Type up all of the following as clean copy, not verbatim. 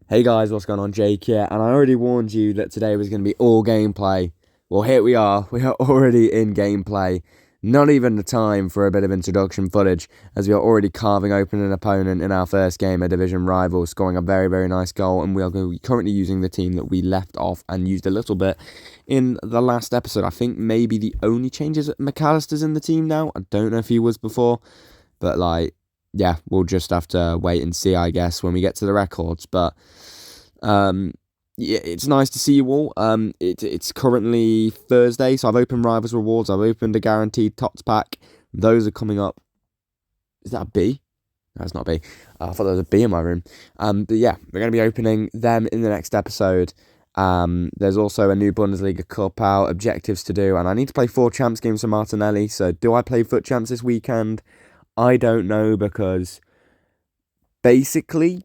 Hey guys, what's going on? Jake here, and I already warned you that today was going to be all gameplay. Well, here we are. We are already in gameplay. Not even the time for a bit of introduction footage, as we are already carving open an opponent in our first game, a division rival, scoring a very, very nice goal, and we are currently using the team that we left off and used a little bit in the last episode. I think maybe the only change is that McAllister's in the team now. I don't know if he was before, but yeah, we'll just have to wait and see, I guess, when we get to the records. But yeah, it's nice to see you all. It's currently Thursday, so I've opened Rivals Rewards. I've opened a guaranteed TOTS pack. Those are coming up. Is that a B? No, it's not a B. I thought there was a B in my room. But yeah, we're going to be opening them in the next episode. There's also a new Bundesliga Cup out, objectives to do, and I need to play 4 Champs games for Martinelli. So do I play Foot Champs this weekend? I don't know, because basically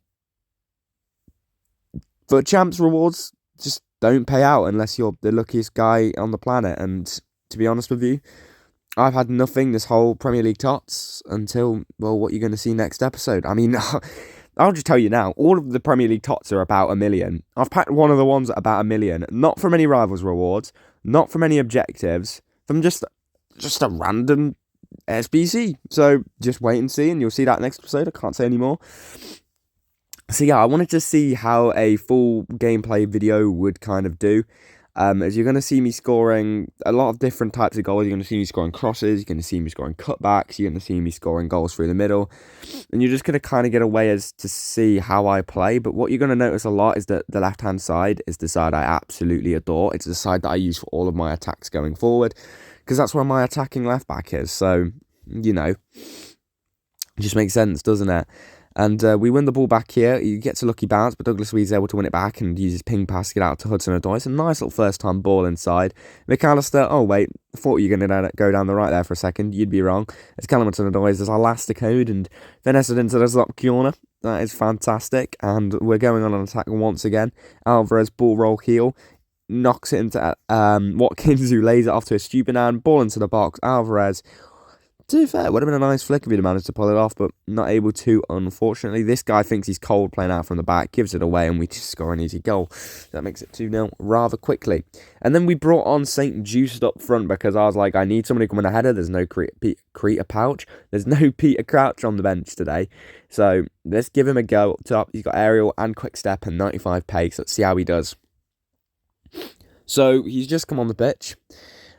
Foot Champs rewards just don't pay out unless you're the luckiest guy on the planet. And to be honest with you, I've had nothing this whole Premier League TOTS until, well, what you're going to see next episode. I mean, I'll just tell you now, all of the Premier League TOTS are about 1 million. I've packed one of the ones at about 1 million, not from any Rivals rewards, not from any objectives, from just a random SBC. So just wait and see, and you'll see that next episode. I can't say any more. So yeah, I wanted to see how a full gameplay video would kind of do. As you're going to see me scoring a lot of different types of goals. You're going to see me scoring crosses, you're going to see me scoring cutbacks, you're going to see me scoring goals through the middle. And you're just going to kind of get away as to see how I play. But what you're going to notice a lot is that the left-hand side is the side I absolutely adore. It's the side that I use for all of my attacks going forward, because that's where my attacking left-back is. So, you know, it just makes sense, doesn't it? And we win the ball back here. He gets a lucky bounce, but Douglas Luiz is able to win it back and uses ping pass to get out to Hudson-Odoi. It's a nice little first-time ball inside. McAllister, oh wait, thought you were going to go down the right there for a second. You'd be wrong. It's Callum Hudson-Odoi as our last code, and then Esed into the top corner. That is fantastic, and we're going on an attack once again. Alvarez, ball roll heel. Knocks it into Watkins, who lays it off to a Stupinan. Ball into the box. Alvarez. To be fair, it would have been a nice flick if he'd managed to pull it off, but not able to, unfortunately. This guy thinks he's cold playing out from the back, gives it away, and we just score an easy goal. That makes it 2-0 rather quickly. And then we brought on St. Just up front, because I was like, I need somebody coming ahead of. There's no Peter Pouch. There's no Peter Crouch on the bench today. So let's give him a go up top. He's got aerial and quick step and 95 pace. Let's see how he does. So he's just come on the pitch.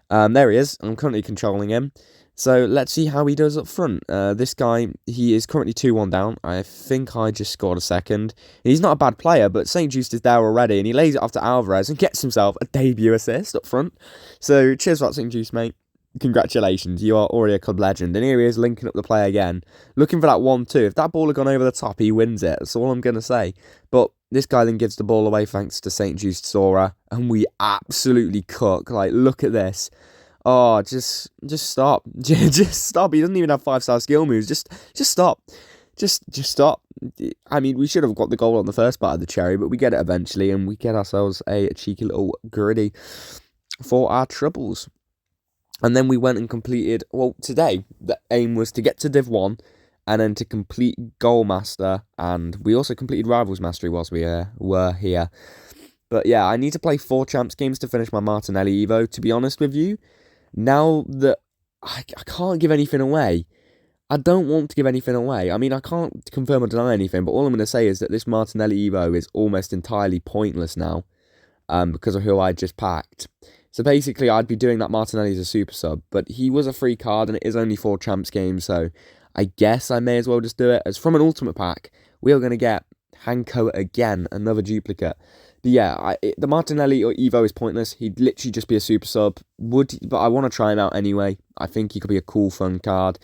There he is. I'm currently controlling him. So let's see how he does up front. This guy, he is currently 2-1 down. I think I just scored a second. He's not a bad player, but St. Just is there already, and he lays it off to Alvarez and gets himself a debut assist up front. So cheers for that, St. Just, mate. Congratulations, you are already a club legend. And here he is linking up the play again, looking for that 1-2. If that ball had gone over the top, he wins it. That's all I'm going to say. But this guy then gives the ball away thanks to St. Just Sora, and we absolutely cook. Like, look at this. Oh, just stop. Just stop. He doesn't even have 5-star skill moves. Just stop. Just stop. I mean, we should have got the goal on the first part of the cherry, but we get it eventually, and we get ourselves a cheeky little gritty for our troubles. And then we went and completed, well, today, the aim was to get to Div 1, and then to complete Goal Master, and we also completed Rivals Mastery whilst we were here. But yeah, I need to play 4 Champs games to finish my Martinelli Evo, to be honest with you. Now that I can't give anything away, I don't want to give anything away. I mean, I can't confirm or deny anything, but all I'm going to say is that this Martinelli Evo is almost entirely pointless now, because of who I just packed. So basically, I'd be doing that Martinelli as a super sub, but he was a free card, and it is only 4 Champs games, so I guess I may as well just do it. As from an Ultimate Pack, we are going to get Hanko again, another duplicate. But yeah, the Martinelli or Evo is pointless. He'd literally just be a super sub. But I want to try him out anyway. I think he could be a cool, fun card.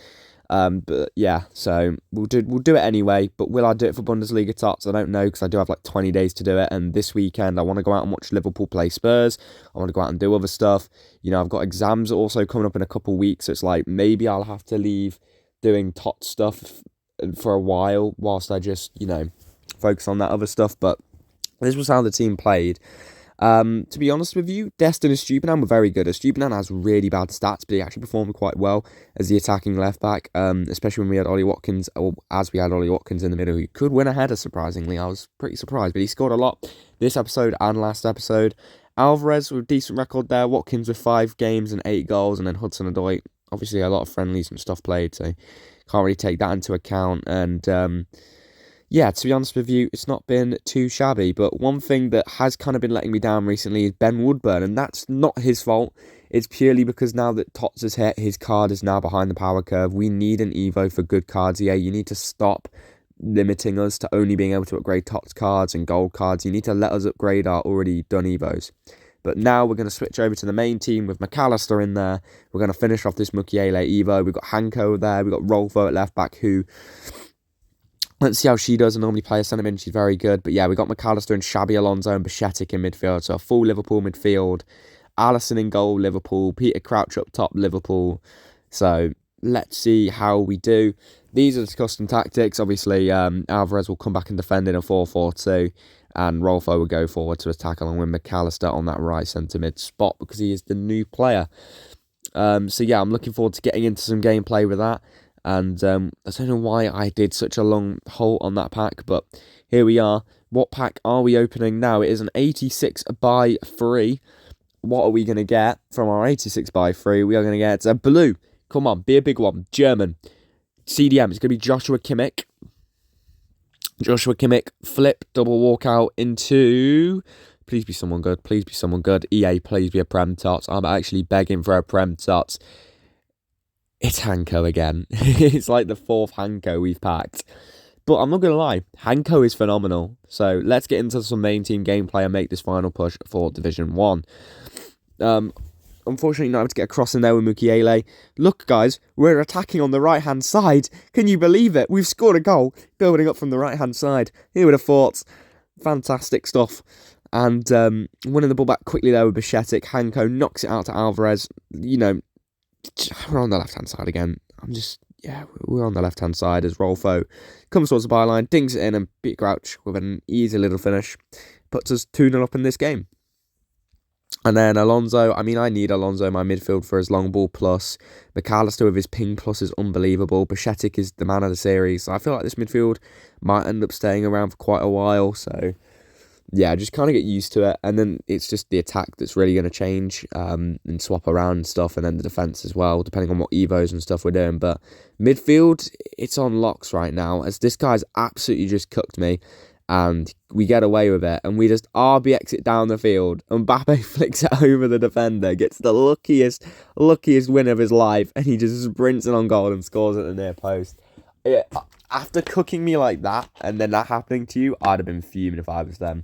But yeah, so we'll do it anyway. But will I do it for Bundesliga TOTS? I don't know, because I do have like 20 days to do it. And this weekend, I want to go out and watch Liverpool play Spurs. I want to go out and do other stuff. You know, I've got exams also coming up in a couple of weeks. So it's like, maybe I'll have to leave doing TOTS stuff for a while whilst I just, you know, focus on that other stuff. But this was how the team played. To be honest with you, Destin and Stupinan were very good. Stupinan has really bad stats, but he actually performed quite well as the attacking left back, especially when we had Ollie Watkins, or as we had Ollie Watkins in the middle, who could win a header, surprisingly. I was pretty surprised, but he scored a lot this episode and last episode. Alvarez with a decent record there, Watkins with 5 games and 8 goals, and then Hudson-Odoi, obviously a lot of friendlies and stuff played, so can't really take that into account, and yeah, to be honest with you, it's not been too shabby. But one thing that has kind of been letting me down recently is Ben Woodburn, and that's not his fault. It's purely because now that Tots has hit, his card is now behind the power curve. We need an Evo for good cards here. You need to stop limiting us to only being able to upgrade Tots cards and gold cards. You need to let us upgrade our already done Evos. But now we're going to switch over to the main team with McAllister in there. We're going to finish off this Mukiele Evo. We've got Hanko there. We've got Rolfo at left back, who... let's see how she does. I normally play a centre mid. She's very good. But yeah, we got McAllister and Xabi Alonso and Bajcetic in midfield. So a full Liverpool midfield. Alisson in goal, Liverpool. Peter Crouch up top, Liverpool. So let's see how we do. These are the custom tactics. Obviously, Alvarez will come back and defend in a 4-4-2. And Rolfo will go forward to attack along with McAllister on that right centre mid spot because he is the new player. So yeah, I'm looking forward to getting into some gameplay with that. And I don't know why I did such a long halt on that pack, but here we are. What pack are we opening now? It is an 86 by 3. What are we going to get from our 86 by 3? We are going to get a blue. Come on, be a big one. German. CDM. It's going to be Joshua Kimmich. Joshua Kimmich. Flip. Double walkout into... Please be someone good. Please be someone good. EA, please be a Prem Tots. I'm actually begging for a Prem Tots. It's Hanko again. It's like the 4th Hanko we've packed. But I'm not going to lie, Hanko is phenomenal. So let's get into some main team gameplay and make this final push for Division 1. Unfortunately, not able to get across in there with Mukiele. Look, guys, we're attacking on the right-hand side. Can you believe it? We've scored a goal, building up from the right-hand side. Who would have thought? Fantastic stuff. And winning the ball back quickly there with Bajcetic. Hanko knocks it out to Alvarez. You know, we're on the left-hand side again. We're on the left-hand side as Rolfo comes towards the byline, dings it in, and Peter Crouch with an easy little finish puts us 2-0 up in this game. And then Alonso, I need Alonso in my midfield for his long ball plus. McAllister with his ping plus is unbelievable. Bajcetic is the man of the series. So I feel like this midfield might end up staying around for quite a while, so... yeah, just kind of get used to it, and then it's just the attack that's really going to change and swap around and stuff, and then the defence as well, depending on what Evos and stuff we're doing. But midfield, it's on locks right now, as this guy's absolutely just cooked me, and we get away with it, and we just RBX it down the field. Mbappe flicks it over the defender, gets the luckiest win of his life, and he just sprints in on goal and scores at the near post. After cooking me like that, and then that happening to you, I'd have been fuming if I was them.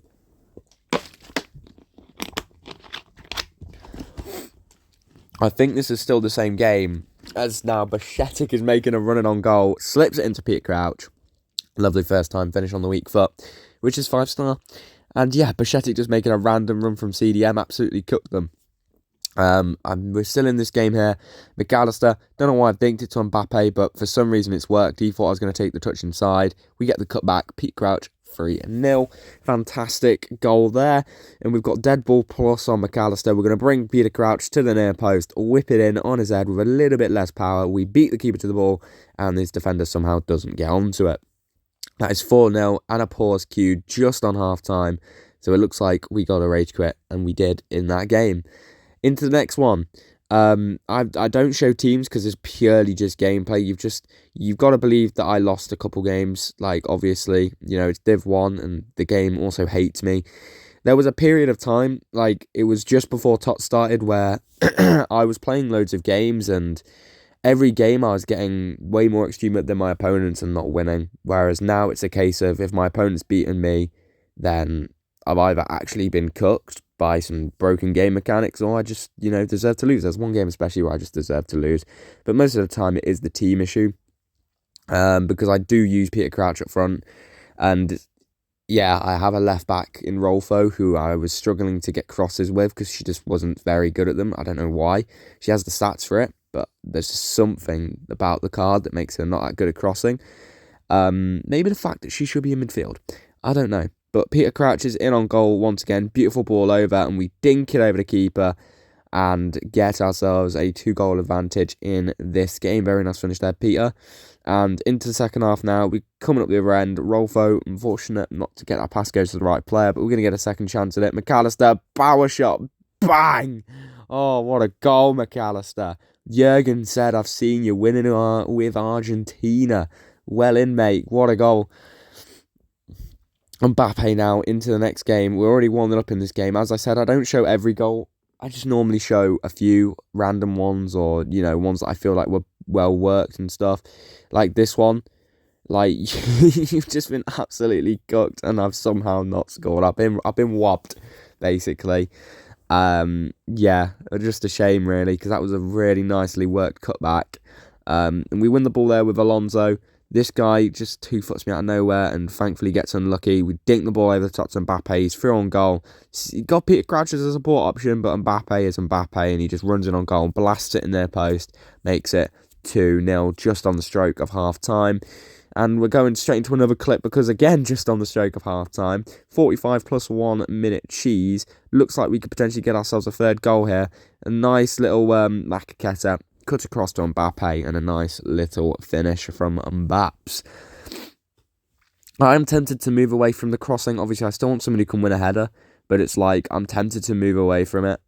I think this is still the same game, as now Bajcetic is making a running on goal, slips it into Peter Crouch. Lovely first time finish on the weak foot, which is 5-star. And yeah, Bajcetic just making a random run from CDM, absolutely cooked them. And we're still in this game here. McAllister, don't know why I've dinked it to Mbappe, but for some reason it's worked. He thought I was going to take the touch inside. We get the cutback, Peter Crouch, 3-0. Fantastic goal there. And we've got dead ball plus on McAllister. We're going to bring Peter Crouch to the near post, whip it in on his head with a little bit less power. We beat the keeper to the ball, and his defender somehow doesn't get onto it. That is 4-0 and a pause cue just on half time. So it looks like we got a rage quit, and we did in that game. Into the next one. I don't show teams because it's purely just gameplay. You've got to believe that I lost a couple games. Like, obviously, you know, it's Div 1 and the game also hates me. There was a period of time, like, it was just before TOT started, where I was playing loads of games, and every game I was getting way more extreme than my opponents and not winning. Whereas now it's a case of, if my opponent's beaten me, then I've either actually been cooked by some broken game mechanics, or I just, you know, deserve to lose. There's one game especially where I just deserve to lose. But most of the time it is the team issue. Because I do use Peter Crouch up front. And yeah, I have a left back in Rolfo who I was struggling to get crosses with because she just wasn't very good at them. I don't know why. She has the stats for it, but there's just something about the card that makes her not that good at crossing. Maybe the fact that she should be in midfield. I don't know. But Peter Crouch is in on goal once again. Beautiful ball over, and we dink it over the keeper and get ourselves a 2-goal advantage in this game. Very nice finish there, Peter. And into the second half now, we're coming up the other end. Rolfo, unfortunate not to get that pass goes to the right player, but we're going to get a second chance at it. McAllister, power shot, bang! Oh, what a goal, McAllister. Jurgen said, I've seen you winning with Argentina. Well in, mate. What a goal. Mbappe now into the next game. We're already 1-0 up in this game. As I said, I don't show every goal. I just normally show a few random ones, or, you know, ones that I feel like were well worked and stuff. Like this one. Like, you've just been absolutely cooked, and I've somehow not scored. I've been wobbed, basically. Yeah, just a shame, really, because that was a really nicely worked cutback. And we win the ball there with Alonso. This guy just 2-foots me out of nowhere and thankfully gets unlucky. We dink the ball over the top to Mbappe. He's through on goal. He got Peter Crouch as a support option, but Mbappe is Mbappe, and he just runs in on goal and blasts it in their post. Makes it 2-0 just on the stroke of half-time. And we're going straight into another clip because, again, just on the stroke of half-time. 45 plus 1 minute cheese. Looks like we could potentially get ourselves a third goal here. A nice little Lacazette cut across to Mbappe, and a nice little finish from Mbaps. I am tempted to move away from the crossing. Obviously, I still want somebody who can win a header, but it's like I'm tempted to move away from it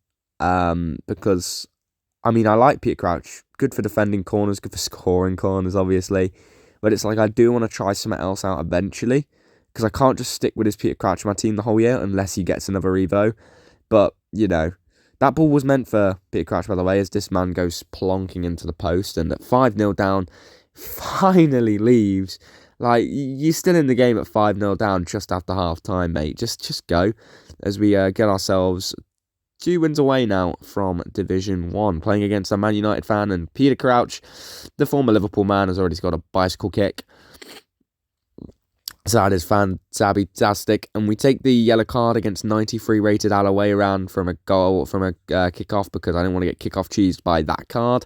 because, I mean, I like Peter Crouch. Good for defending corners, good for scoring corners, obviously. But it's like I do want to try something else out eventually, because I can't just stick with this Peter Crouch in my team the whole year unless he gets another Evo. But, you know, that ball was meant for Peter Crouch, by the way, as this man goes plonking into the post, and at 5-0 down, finally leaves. Like, you're still in the game at 5-0 down just after half-time, mate. Just go, as we get ourselves 2 wins away now from Division 1, playing against a Man United fan, and Peter Crouch, the former Liverpool man, has already scored a bicycle kick. So that is fantastic, and we take the yellow card against 93 rated Alawaran from a kickoff, because I didn't want to get kickoff cheesed by that card.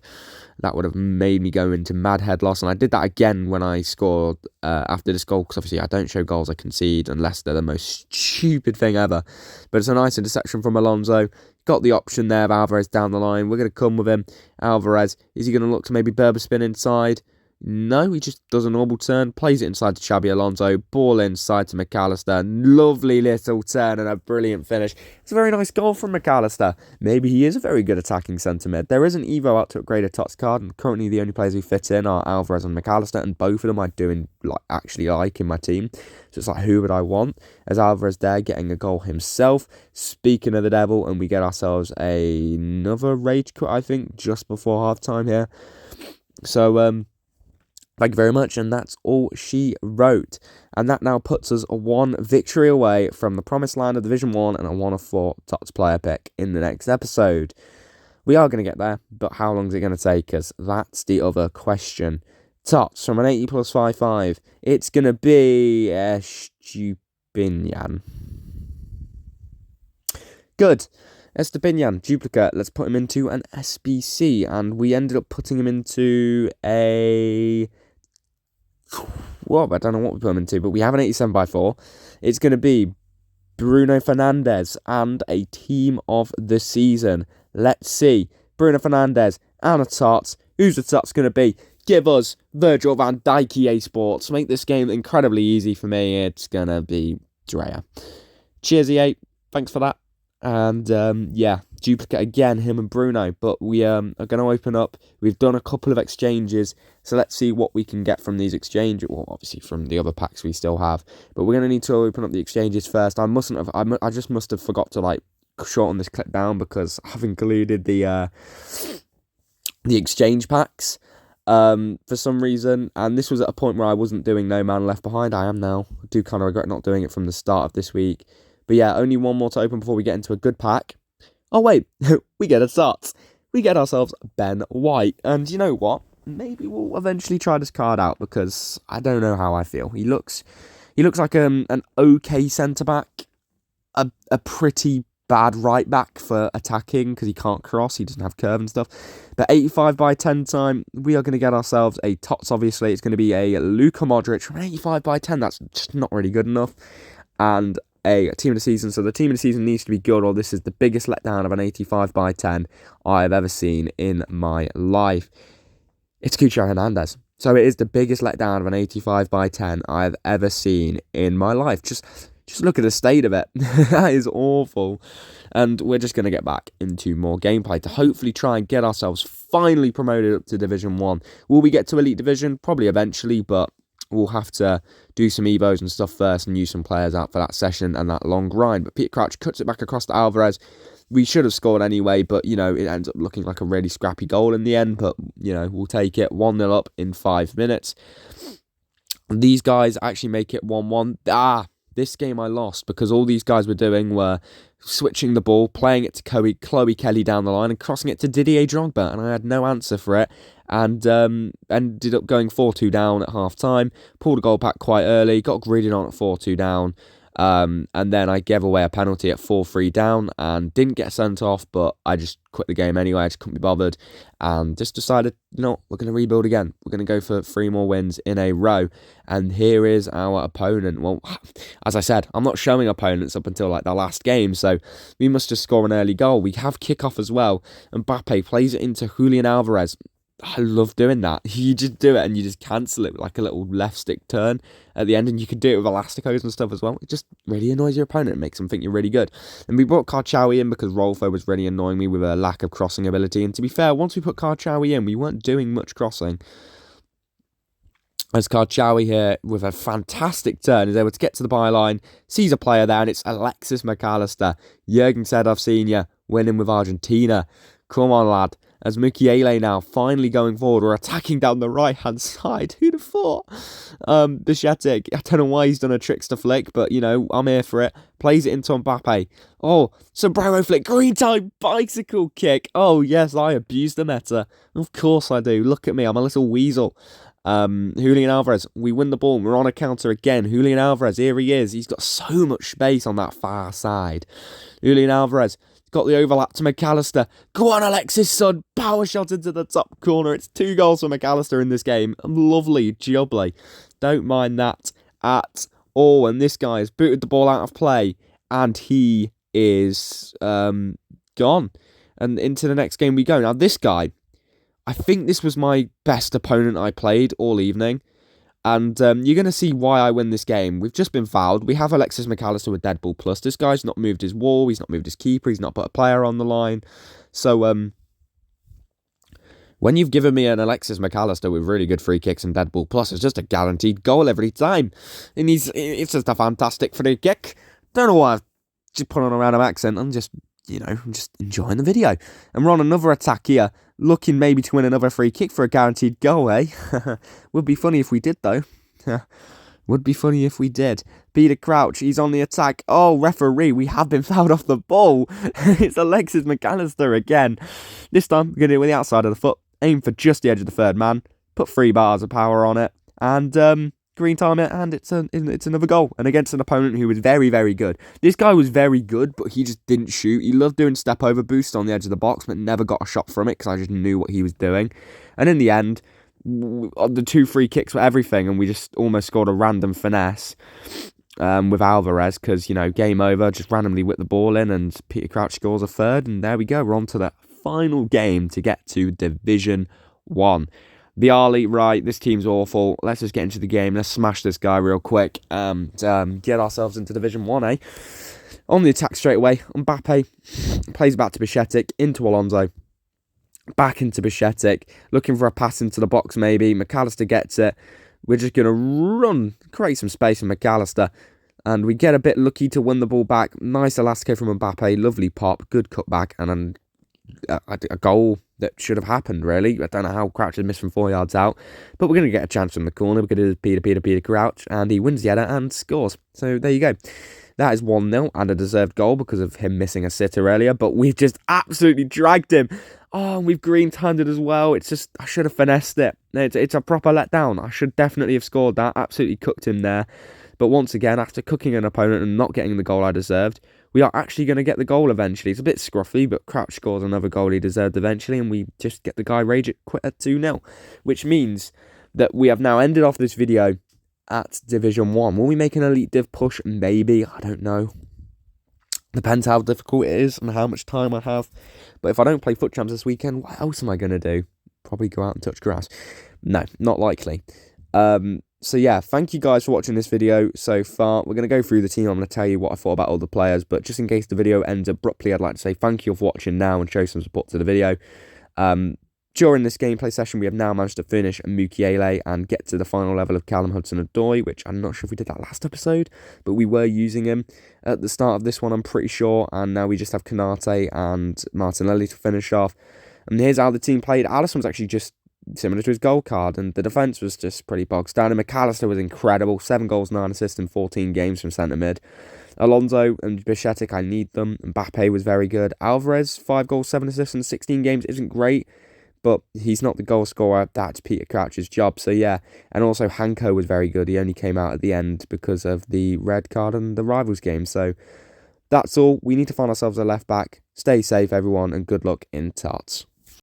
That would have made me go into mad head loss, and I did that again when I scored after this goal, because obviously I don't show goals I concede unless they're the most stupid thing ever. But it's a nice interception from Alonso. Got the option there of Alvarez down the line. We're going to come with him. Alvarez, is he going to look to maybe Berber spin inside? No, he just does a normal turn, plays it inside to Xabi Alonso, ball inside to McAllister. Lovely little turn and a brilliant finish. It's a very nice goal from McAllister. Maybe he is a very good attacking centre mid. There is an Evo out to upgrade a Tots card, and currently the only players who fit in are Alvarez and McAllister, and both of them I do actually like in my team. So it's like, who would I want? As Alvarez there getting a goal himself. Speaking of the devil, and we get ourselves another rage quit, I think, just before half time here. So, thank you very much, and that's all she wrote. And that now puts us 1 victory away from the promised land of Division 1 and a 1 of 4 Tots player pick in the next episode. We are going to get there, but how long is it going to take us? That's the other question. Tots from an 80 plus 5-5. It's going to be Estupinian. Good. Estupinian, duplicate. Let's put him into an SBC, and we ended up putting him into a... Well, I don't know what we put him into, but we have an 87x4. It's going to be Bruno Fernandes and a team of the season. Let's see. Bruno Fernandes and a Tots. Who's the Tots going to be? Give us Virgil van Dijk, EA Sports. Make this game incredibly easy for me. It's going to be Drea. Cheers, EA. Thanks for that. And, yeah, duplicate again, him and Bruno. But we are going to open up. We've done a couple of exchanges. So let's see what we can get from these exchanges. Well, obviously from the other packs we still have. But we're going to need to open up the exchanges first. I just must have forgot to, shorten this clip down, because I've included the exchange packs for some reason. And this was at a point where I wasn't doing No Man Left Behind. I am now. I do kind of regret not doing it from the start of this week. But yeah, only one more to open before we get into a good pack. Oh wait, we get a Tots. We get ourselves Ben White. And you know what? Maybe we'll eventually try this card out, because I don't know how I feel. He looks like an okay centre-back. A pretty bad right-back for attacking, because he can't cross. He doesn't have curve and stuff. But 85x10 time, we are going to get ourselves a Tots, obviously. It's going to be a Luka Modric from 85x10. That's just not really good enough. And a team of the season. So the team of the season needs to be good, or this is the biggest letdown of an 85 by 10 I have ever seen in my life. It's Cucho Hernandez. So it is the biggest letdown of an 85 by 10 I've ever seen in my life. Just look at the state of it. That is awful. And we're just going to get back into more gameplay to hopefully try and get ourselves finally promoted up to Division 1. Will we get to Elite Division? Probably eventually, but we'll have to do some Evos and stuff first and use some players out for that session and that long grind. But Peter Crouch cuts it back across to Alvarez. We should have scored anyway, but, you know, it ends up looking like a really scrappy goal in the end. But, you know, we'll take it 1-0 up in 5 minutes. These guys actually make it 1-1. This game I lost because all these guys were doing were switching the ball, playing it to Chloe Kelly down the line and crossing it to Didier Drogba, and I had no answer for it, and ended up going 4-2 down at half-time, pulled a goal back quite early, got greedy on at 4-2 down, and then I gave away a penalty at 4-3 down and didn't get sent off, but I just quit the game anyway. I just couldn't be bothered and just decided, you know, we're going to rebuild again. We're going to go for 3 more wins in a row. And here is our opponent. Well, as I said, I'm not showing opponents up until like the last game, so we must just score an early goal. We have kickoff as well. Mbappe plays it into Julian Alvarez. I love doing that. You just do it and you just cancel it with like a little left stick turn at the end, and you can do it with elasticos and stuff as well. It just really annoys your opponent and makes them think you're really good. And we brought Karchawi in because Rolfo was really annoying me with a lack of crossing ability. And to be fair, once we put Karchawi in, we weren't doing much crossing. As Karchawi here, with a fantastic turn, is able to get to the byline, sees a player there, and it's Alexis McAllister. Jurgen said, I've seen you winning with Argentina. Come on, lad. As Mukiele now finally going forward, we're attacking down the right-hand side. Who'd have thought? Bajcetics, I don't know why he's done a trickster flick, but, you know, I'm here for it. Plays it into Mbappe. Oh, sombrero flick, green time, bicycle kick. Oh, yes, I abuse the meta. Of course I do. Look at me, I'm a little weasel. Julian Alvarez, we win the ball. We're on a counter again. Julian Alvarez, here he is. He's got so much space on that far side. Julian Alvarez. Got the overlap to McAllister. Go on, Alexis, son. Power shot into the top corner. It's 2 goals for McAllister in this game. Lovely, jubbly. Don't mind that at all. And this guy has booted the ball out of play. And he is gone. And into the next game we go. Now, this guy, I think this was my best opponent I played all evening. And you're going to see why I win this game. We've just been fouled. We have Alexis McAllister with Deadpool Plus. This guy's not moved his wall. He's not moved his keeper. He's not put a player on the line. So, when you've given me an Alexis McAllister with really good free kicks and Deadpool Plus, it's just a guaranteed goal every time. And it's just a fantastic free kick. Don't know why I've just put on a random accent. I'm just enjoying the video. And we're on another attack here, looking maybe to win another free kick for a guaranteed goal, eh? Would be funny if we did, though. Would be funny if we did. Peter Crouch, he's on the attack. Oh, referee, we have been fouled off the ball. It's Alexis McAllister again. This time, we're going to do it with the outside of the foot. Aim for just the edge of the third man. Put 3 bars of power on it. And, green time it, and it's another goal, and against an opponent who was very, very good. This guy was very good, but he just didn't shoot. He loved doing step over boost on the edge of the box, but never got a shot from it because I just knew what he was doing. And in the end, the 2 free kicks were everything, and we just almost scored a random finesse with Alvarez because, you know, game over, just randomly whipped the ball in, and Peter Crouch scores a third, and there we go. We're on to the final game to get to Division 1. Viali, right, this team's awful. Let's just get into the game. Let's smash this guy real quick and get ourselves into Division 1, eh? On the attack straight away, Mbappe plays back to Bajcetics, into Alonso, back into Bajcetics, looking for a pass into the box maybe. McAllister gets it. We're just going to run, create some space for McAllister, and we get a bit lucky to win the ball back. Nice elastico from Mbappe, lovely pop, good cutback, and then a goal that should have happened, really. I don't know how Crouch had missed from 4 yards out, but we're going to get a chance from the corner. We're going to do Peter Crouch, and he wins the header and scores. So there you go. That is 1-0 and a deserved goal because of him missing a sitter earlier, but we've just absolutely dragged him. Oh, and we've green-timed it as well. It's just, I should have finessed it. It's a proper letdown. I should definitely have scored that. Absolutely cooked him there. But once again, after cooking an opponent and not getting the goal I deserved, we are actually going to get the goal eventually. It's a bit scruffy, but Crouch scores another goal he deserved eventually, and we just get the guy rage it quit at 2-0, which means that we have now ended off this video at Division 1. Will we make an Elite Div push? Maybe. I don't know. Depends how difficult it is and how much time I have. But if I don't play Foot Champs this weekend, what else am I going to do? Probably go out and touch grass. No, not likely. So yeah, thank you guys for watching this video so far. We're going to go through the team. I'm going to tell you what I thought about all the players. But just in case the video ends abruptly, I'd like to say thank you for watching now and show some support to the video. During this gameplay session, we have now managed to finish Mukiele and get to the final level of Callum Hudson-Odoi, which I'm not sure if we did that last episode, but we were using him at the start of this one, I'm pretty sure, and now we just have Canate and Martinelli to finish off. And here's how the team played. Alisson was actually just similar to his goal card, and the defence was just pretty bogged down. And McAllister was incredible, 7 goals, 9 assists in 14 games from centre mid. Alonso and Bajcetics, I need them. Mbappe was very good. Alvarez, 5 goals, 7 assists in 16 games, isn't great, but he's not the goal scorer. That's Peter Crouch's job. So yeah, and also Hanko was very good. He only came out at the end because of the red card and the Rivals game. So that's all. We need to find ourselves a left back. Stay safe, everyone, and good luck in Tots.